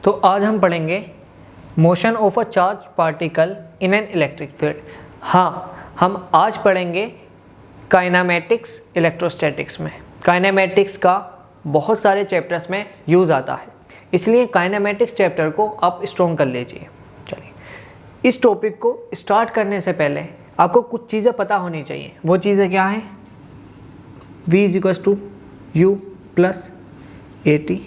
तो आज हम पढ़ेंगे motion of a charge particle in an electric field. हाँ, हम आज पढ़ेंगे काइनेमेटिक्स इलेक्ट्रोस्टैटिक्स में। काइनेमेटिक्स का बहुत सारे चैप्टर्स में यूज़ आता है, इसलिए काइनेमेटिक्स चैप्टर को आप स्ट्रॉन्ग कर लीजिए। चलिए, इस टॉपिक को स्टार्ट करने से पहले आपको कुछ चीज़ें पता होनी चाहिए। वो चीज़ें क्या हैं? V = U + AT,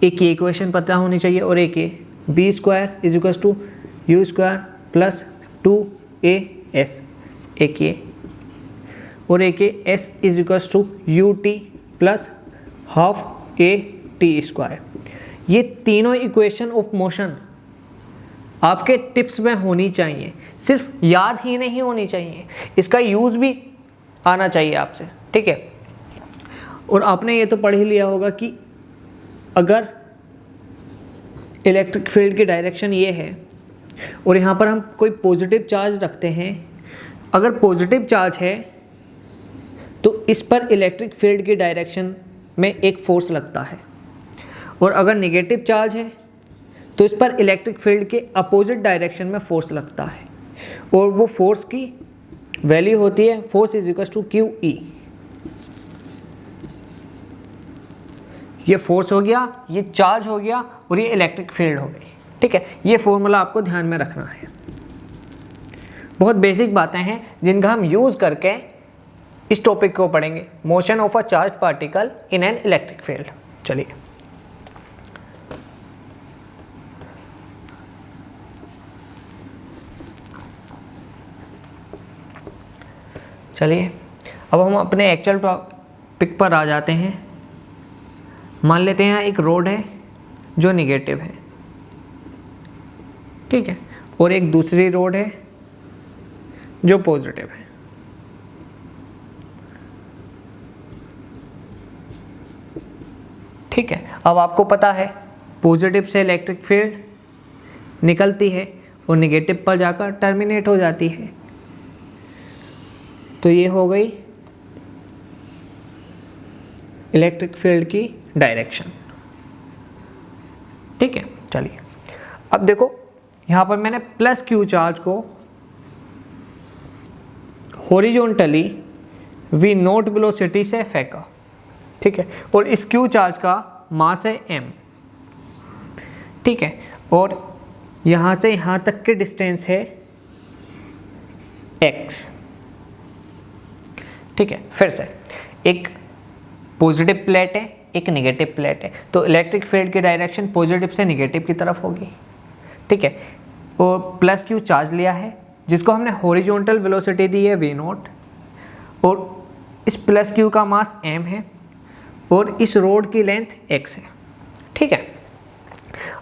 एक ये इक्वेशन पता होनी चाहिए, और एक ये B² = U² + 2AS, एक ये, और एक ये S = UT + ½ AT²। ये तीनों इक्वेशन ऑफ मोशन आपके टिप्स में होनी चाहिए, सिर्फ याद ही नहीं होनी चाहिए, इसका यूज़ भी आना चाहिए आपसे, ठीक है। और आपने ये तो पढ़ ही लिया होगा कि अगर इलेक्ट्रिक फील्ड की डायरेक्शन ये है और यहाँ पर हम कोई पॉजिटिव चार्ज रखते हैं, अगर पॉजिटिव चार्ज है तो इस पर इलेक्ट्रिक फील्ड की डायरेक्शन में एक फोर्स लगता है, और अगर नेगेटिव चार्ज है तो इस पर इलेक्ट्रिक फील्ड के अपोजिट डायरेक्शन में फोर्स लगता है, और वो फोर्स की वैल्यू होती है फोर्स = QE। ये फोर्स हो गया, ये चार्ज हो गया, और ये इलेक्ट्रिक फील्ड हो गई, ठीक है। ये फॉर्मूला आपको ध्यान में रखना है। बहुत बेसिक बातें हैं जिनका हम यूज़ करके इस टॉपिक को पढ़ेंगे, motion of a charge particle in an electric field. चलिए, अब हम अपने एक्चुअल टॉपिक पर आ जाते हैं। मान लेते हैं एक रोड है जो निगेटिव है, ठीक है, और एक दूसरी रोड है जो पॉजिटिव है। ठीक है, अब आपको पता है पॉजिटिव से इलेक्ट्रिक फील्ड निकलती है और निगेटिव पर जाकर टर्मिनेट हो जाती है। तो ये हो गई इलेक्ट्रिक फील्ड की डायरेक्शन, ठीक है। चलिए, अब देखो यहाँ पर मैंने +Q चार्ज को हॉरिजॉन्टली V0 वेलोसिटी से फेंका, ठीक है, और इस Q चार्ज का मास है m, ठीक है, और यहाँ से यहाँ तक की डिस्टेंस है x, ठीक है। फिर से एक पॉजिटिव प्लेट है, एक नेगेटिव प्लेट है, तो इलेक्ट्रिक फील्ड की डायरेक्शन पॉजिटिव से नेगेटिव की तरफ होगी, ठीक है। और +Q चार्ज लिया है जिसको हमने हॉरिजॉन्टल वेलोसिटी दी है V0, और इस +Q का मास m है, और इस रोड की लेंथ x है, ठीक है।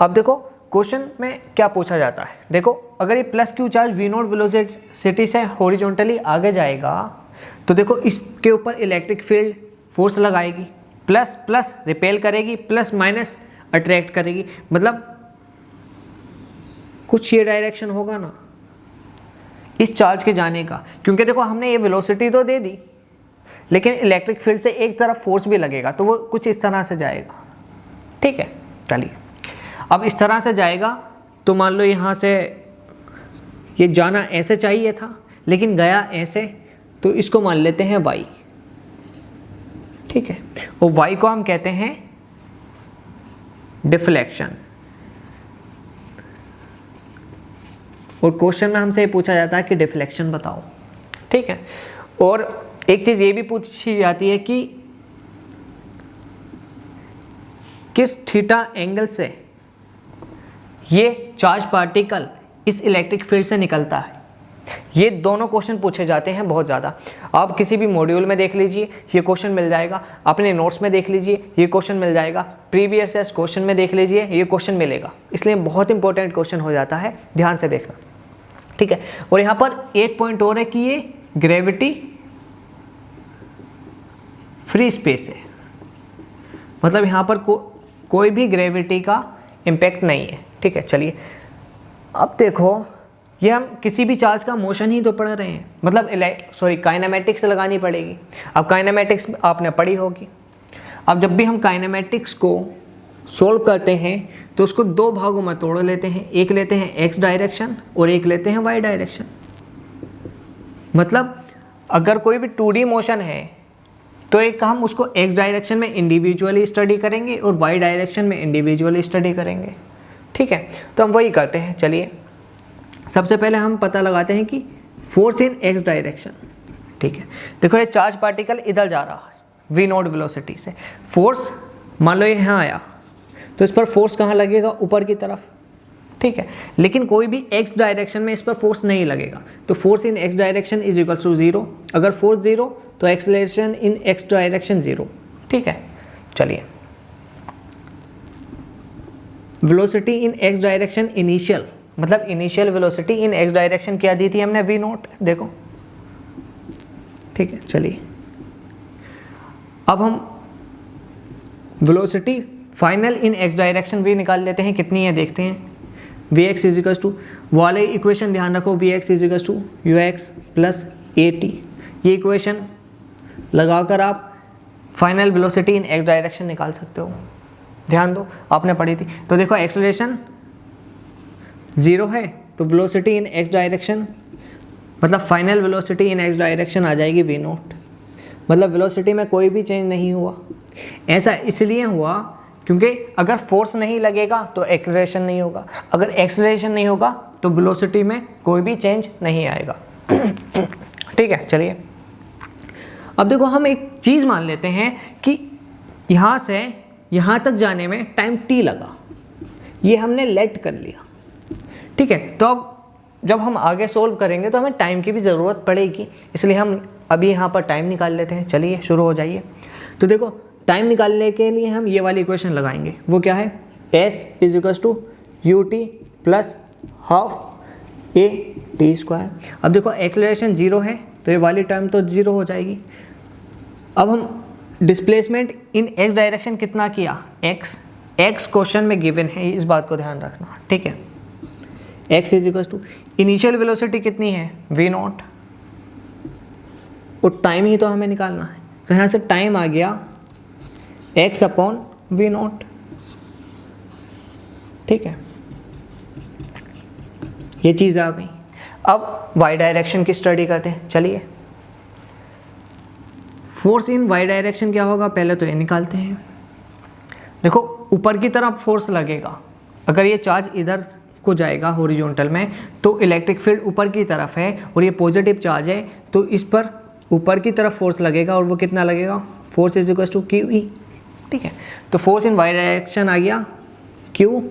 अब देखो क्वेश्चन में क्या पूछा जाता है। देखो, अगर ये +Q चार्ज V0 वेलोसिटी से हॉरिजॉन्टली आगे जाएगा तो देखो इसके ऊपर इलेक्ट्रिक फील्ड फोर्स लगाएगी, प्लस रिपेल करेगी, ± अट्रैक्ट करेगी, मतलब कुछ ये डायरेक्शन होगा ना इस चार्ज के जाने का, क्योंकि देखो हमने ये वेलोसिटी तो दे दी, लेकिन इलेक्ट्रिक फील्ड से एक तरफ फोर्स भी लगेगा, तो वो कुछ इस तरह से जाएगा, ठीक है। चलिए, अब इस तरह से जाएगा तो मान लो यहाँ से ये जाना ऐसे चाहिए था लेकिन गया ऐसे, तो इसको मान लेते हैं y, ठीक है, और y को हम कहते हैं डिफ्लेक्शन। और क्वेश्चन में हमसे ये पूछा जाता है कि डिफ्लेक्शन बताओ, ठीक है। और एक चीज़ ये भी पूछी जाती है कि किस थीटा एंगल से ये चार्ज पार्टिकल इस इलेक्ट्रिक फील्ड से निकलता है। ये दोनों क्वेश्चन पूछे जाते हैं बहुत ज़्यादा। आप किसी भी मॉड्यूल में देख लीजिए, ये क्वेश्चन मिल जाएगा, अपने नोट्स में देख लीजिए, ये क्वेश्चन मिल जाएगा, प्रीवियस ईयर क्वेश्चन में देख लीजिए, ये क्वेश्चन मिलेगा। इसलिए बहुत इंपॉर्टेंट क्वेश्चन हो जाता है, ध्यान से देखना, ठीक है। और यहाँ पर एक पॉइंट और है कि ये ग्रेविटी फ्री स्पेस है, मतलब यहाँ पर कोई भी ग्रेविटी का इम्पैक्ट नहीं है, ठीक है। चलिए, अब देखो ये हम किसी भी चार्ज का मोशन ही तो पढ़ रहे हैं, मतलब काइनेमेटिक्स लगानी पड़ेगी। अब काइनेमेटिक्स आपने पढ़ी होगी। अब जब भी हम काइनेमेटिक्स को सोल्व करते हैं तो उसको दो भागों में तोड़ लेते हैं, एक लेते हैं एक्स डायरेक्शन और एक लेते हैं वाई डायरेक्शन। मतलब अगर कोई भी 2D मोशन है तो एक हम उसको एक्स डायरेक्शन में इंडिविजुअली स्टडी करेंगे और वाई डायरेक्शन में इंडिविजुअली स्टडी करेंगे। ठीक है, तो हम वही करते हैं। चलिए सबसे पहले हम पता लगाते हैं कि फोर्स इन एक्स डायरेक्शन। ठीक है, देखो ये चार्ज पार्टिकल इधर जा रहा है v नॉट वेलोसिटी से, फोर्स मान लो ये यहाँ आया तो इस पर फोर्स कहाँ लगेगा, ऊपर की तरफ। ठीक है, लेकिन कोई भी x डायरेक्शन में इस पर फोर्स नहीं लगेगा, तो force in x direction is equal to 0। अगर फोर्स 0 तो एक्सेलरेशन इन x डायरेक्शन 0। ठीक है, चलिए velocity in x direction initial, मतलब initial velocity in x direction क्या दी थी हमने, v नॉट, देखो। ठीक है, चलिए अब हम velocity final in x direction v निकाल लेते हैं, कितनी है देखते हैं। vx इज इक्वल टू, वाले इक्वेशन ध्यान रखो, vx is equal to ux plus at। ये इक्वेशन लगाकर आप final velocity in x direction निकाल सकते हो। ध्यान दो, आपने पढ़ी थी। तो देखो एक्सेलरेशन 0 है तो वेलोसिटी इन x डायरेक्शन, मतलब final velocity in x direction आ जाएगी v नॉट। मतलब वेलोसिटी में कोई भी चेंज नहीं हुआ। ऐसा इसलिए हुआ क्योंकि अगर फोर्स नहीं लगेगा तो एक्सेलरेशन नहीं होगा, अगर एक्सेलरेशन नहीं होगा तो वेलोसिटी में कोई भी चेंज नहीं आएगा। ठीक है, चलिए अब देखो हम एक चीज़ मान लेते हैं कि यहाँ से यहाँ तक जाने में टाइम t लगा, ये हमने लेट कर लिया। ठीक है, तो अब जब हम आगे सोल्व करेंगे तो हमें टाइम की भी ज़रूरत पड़ेगी, इसलिए हम अभी यहाँ पर टाइम निकाल लेते हैं। चलिए शुरू हो जाइए। तो देखो टाइम निकालने के लिए हम ये वाली इक्वेशन लगाएंगे, वो क्या है, s is equal to u t plus half a t square. अब देखो एक्सेलरेशन 0 है तो ये वाली टर्म तो 0 हो जाएगी। अब हम डिस्प्लेसमेंट इन x डायरेक्शन कितना किया, x क्वेश्चन में गिवन है, इस बात को ध्यान रखना। ठीक है, x is equal to initial velocity कितनी है, v नॉट, और टाइम ही तो हमें निकालना है, तो यहाँ से टाइम आ गया x अपॉन v नॉट। ठीक है, ये चीज़ आ गई। अब y डायरेक्शन की स्टडी करते हैं। चलिए फोर्स इन y डायरेक्शन क्या होगा, पहले तो ये निकालते हैं। देखो ऊपर की तरफ फोर्स लगेगा, अगर ये चार्ज इधर को जाएगा हॉरिजॉन्टल में तो इलेक्ट्रिक फील्ड ऊपर की तरफ है और ये पॉजिटिव चार्ज है तो इस पर ऊपर की तरफ फोर्स लगेगा, और वो कितना लगेगा, force is equal to q e. ठीक है, तो फोर्स इन वाई डायरेक्शन आ गया क्यू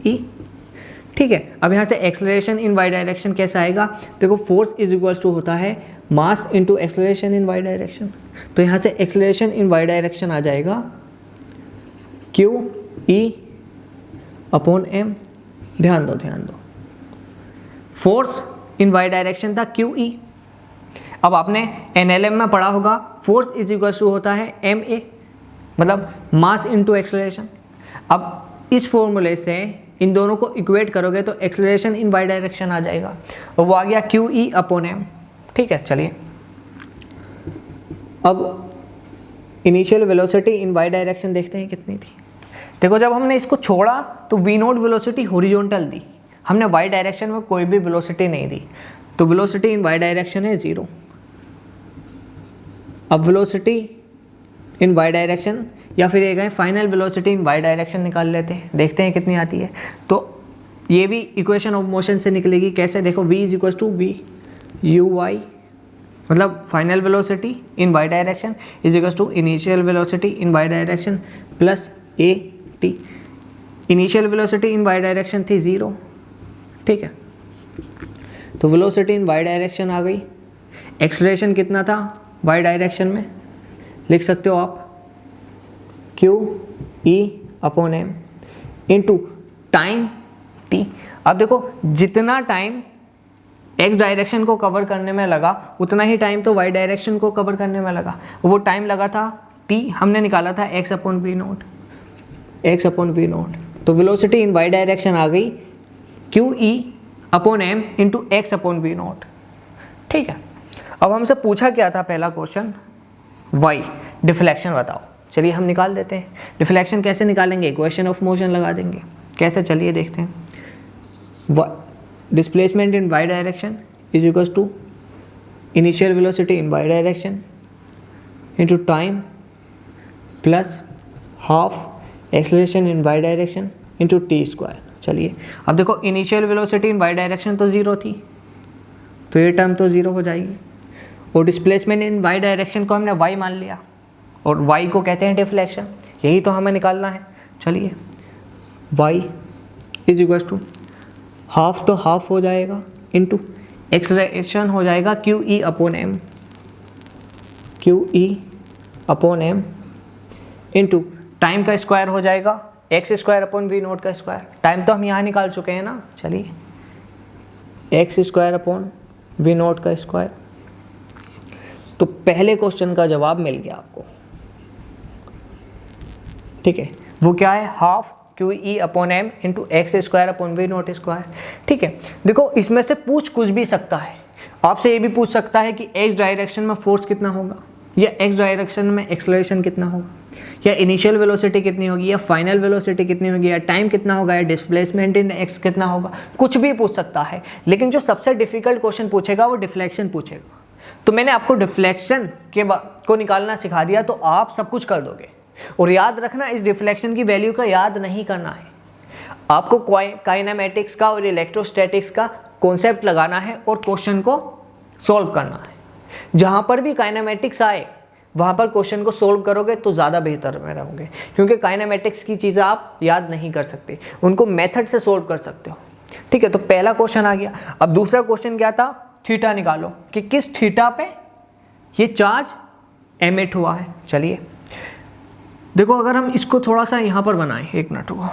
ई। ठीक है, अब यहाँ से एक्सेलरेशन इन वाई डायरेक्शन कैसे आएगा, देखो फोर्स इज इक्वल टू होता है mass into acceleration in y direction, तो यहाँ से एक्सेलरेशन इन वाई डायरेक्शन आ जाएगा क्यू ई अपॉन एम। ध्यान दो, फोर्स इन वाई डायरेक्शन था क्यू ई। अब आपने एनएलएम में पढ़ा होगा फोर्स इज इक्वल टू होता है एम ए, मतलब मास इंटू एक्सेलरेशन। अब इस फॉर्मूले से इन दोनों को इक्वेट करोगे तो एक्सेलरेशन इन वाई डायरेक्शन आ जाएगा, और वो आ गया क्यू ई अपॉन एम। ठीक है, चलिए अब initial velocity in y direction देखते हैं कितनी थी। देखो जब हमने इसको छोड़ा तो वी नॉट वेलोसिटी हॉरिजॉन्टल दी, हमने वाई डायरेक्शन में कोई भी वेलोसिटी नहीं दी, तो वेलोसिटी इन वाई डायरेक्शन है 0। अब वेलोसिटी इन वाई डायरेक्शन या फिर एक है final velocity in y direction निकाल लेते हैं, देखते हैं कितनी आती है। तो ये भी इक्वेशन ऑफ मोशन से निकलेगी, कैसे, देखो v is equal to v u y, मतलब final velocity in y direction is equal to initial velocity in y direction plus a t. Initial velocity in y direction थी 0। ठीक है, तो velocity in y direction आ गई। Acceleration कितना था Y direction में, लिख सकते हो आप q e upon m into time t. अब देखो जितना टाइम एक्स डायरेक्शन को कवर करने में लगा उतना ही टाइम तो वाई डायरेक्शन को कवर करने में लगा, वो टाइम लगा था टी, हमने निकाला था x upon v nought, x upon v nought. तो वेलोसिटी इन वाई डायरेक्शन आ गई q e upon m into x upon v nought. ठीक है, अब हमसे पूछा क्या था पहला क्वेश्चन, वाई डिफ्लेक्शन बताओ। चलिए हम निकाल देते हैं। डिफ्लेक्शन कैसे निकालेंगे, इक्वेशन ऑफ मोशन लगा देंगे। कैसे, चलिए देखते हैं। Displacement in y direction is equal to initial velocity in y direction into time plus half acceleration in y direction into t square. चलिए अब देखो, initial velocity in y direction तो ज़ीरो थी, तो ये टर्म तो ज़ीरो हो जाएगी, और डिस्प्लेसमेंट इन वाई डायरेक्शन को हमने वाई मान लिया, और वाई को कहते हैं डिफ्लेक्शन, यही तो हमें निकालना है। चलिए y is equal to half, तो हाफ हो जाएगा इंटू एक्सेलरेशन हो जाएगा q e upon m, q e upon m into time का स्क्वायर हो जाएगा x square upon v nought का स्क्वायर। टाइम तो हम यहाँ निकाल चुके हैं ना, चलिए x square upon v nought का स्क्वायर। तो पहले क्वेश्चन का जवाब मिल गया आपको, ठीक है। वो क्या है, half q e upon m into x square upon v nought square, ठीक है। देखो इसमें से पूछ कुछ भी सकता है, आपसे ये भी पूछ सकता है कि एक्स डायरेक्शन में फोर्स कितना होगा, या एक्स डायरेक्शन में एक्सेलरेशन कितना होगा, या इनिशियल वेलोसिटी कितनी होगी, या फाइनल वेलोसिटी कितनी होगी, या टाइम कितना होगा, या डिस्प्लेसमेंट इन एक्स कितना होगा, कुछ भी पूछ सकता है। लेकिन जो सबसे डिफिकल्ट क्वेश्चन पूछेगा वो डिफ्लेक्शन पूछेगा। तो मैंने आपको डिफ्लेक्शन को निकालना सिखा दिया, तो आप सब कुछ कर दोगे। और याद रखना, इस डिफ्लेक्शन की वैल्यू का याद नहीं करना है, आपको काइनेमेटिक्स का और इलेक्ट्रोस्टैटिक्स का कॉन्सेप्ट लगाना है और क्वेश्चन को सॉल्व करना है। जहाँ पर भी काइनेमेटिक्स आए वहाँ पर क्वेश्चन को सोल्व करोगे तो ज़्यादा बेहतर में रहोगे, क्योंकि काइनेमेटिक्स की चीज़ें आप याद नहीं कर सकते, उनको मेथड से सोल्व कर सकते हो, ठीक है। तो पहला क्वेश्चन आ गया। अब दूसरा क्वेश्चन क्या था, थीटा निकालो कि किस थीटा पे ये चार्ज एमिट हुआ है। चलिए देखो, अगर हम इसको थोड़ा सा यहाँ पर बनाएं, एक मिनट को,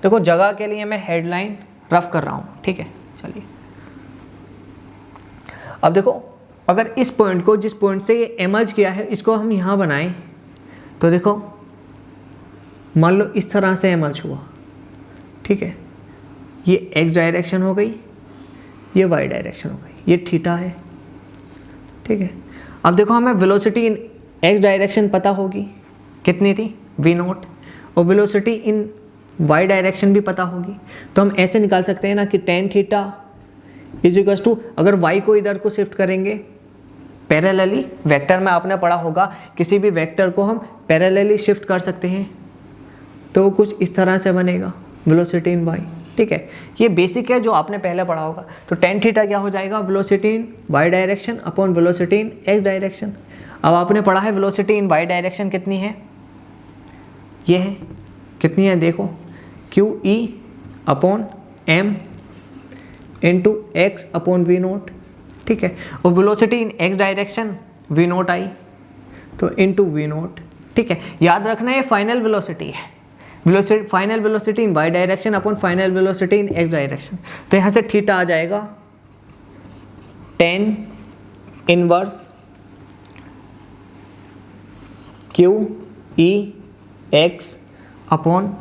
देखो जगह के लिए मैं हेडलाइन रफ कर रहा हूँ, ठीक है। चलिए अब देखो, अगर इस पॉइंट को, जिस पॉइंट से ये एमर्ज किया है, इसको हम यहाँ बनाएं, तो देखो मान लो इस तरह से एमर्ज हुआ, ठीक है। ये एक्स डायरेक्शन हो गई, ये वाई डायरेक्शन हो गई, ये थीटा है, ठीक है। अब देखो हमें वेलोसिटी इन एक्स डायरेक्शन पता होगी, कितनी थी, वी नोट, और वेलोसिटी इन वाई डायरेक्शन भी पता होगी। तो हम ऐसे निकाल सकते हैं ना कि tan theta is equal to, अगर वाई को इधर को शिफ्ट करेंगे पैरेलली, वेक्टर में आपने पढ़ा होगा किसी भी वेक्टर को हम पैरेलली शिफ्ट कर सकते हैं, तो कुछ इस तरह से बनेगा वेलोसिटी इन वाई, ठीक है। ये बेसिक है जो आपने पहले पढ़ा होगा। तो टेन थीटा क्या हो जाएगा, velocity in y direction upon velocity in x direction. अब आपने पढ़ा है वेलोसिटी इन वाई डायरेक्शन कितनी है, ये है, कितनी है देखो, q e upon m into x upon v nought, ठीक है। और velocity in x direction v nought i, तो इंटू वी नोट, ठीक है। याद रखना है फाइनल वेलोसिटी है, velocity final velocity in y direction upon final velocity in x direction. तो यहाँ से थीटा आ जाएगा tan inverse q e x upon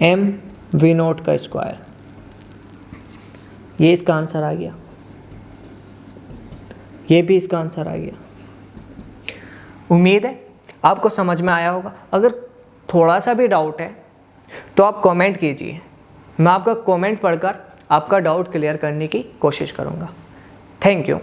m v nought का स्क्वायर। ये इसका आंसर आ गया, ये भी इसका आंसर आ गया। उम्मीद है आपको समझ में आया होगा। अगर थोड़ा सा भी डाउट है तो आप कमेंट कीजिए, मैं आपका कमेंट पढ़कर आपका डाउट क्लियर करने की कोशिश करूँगा। Thank you.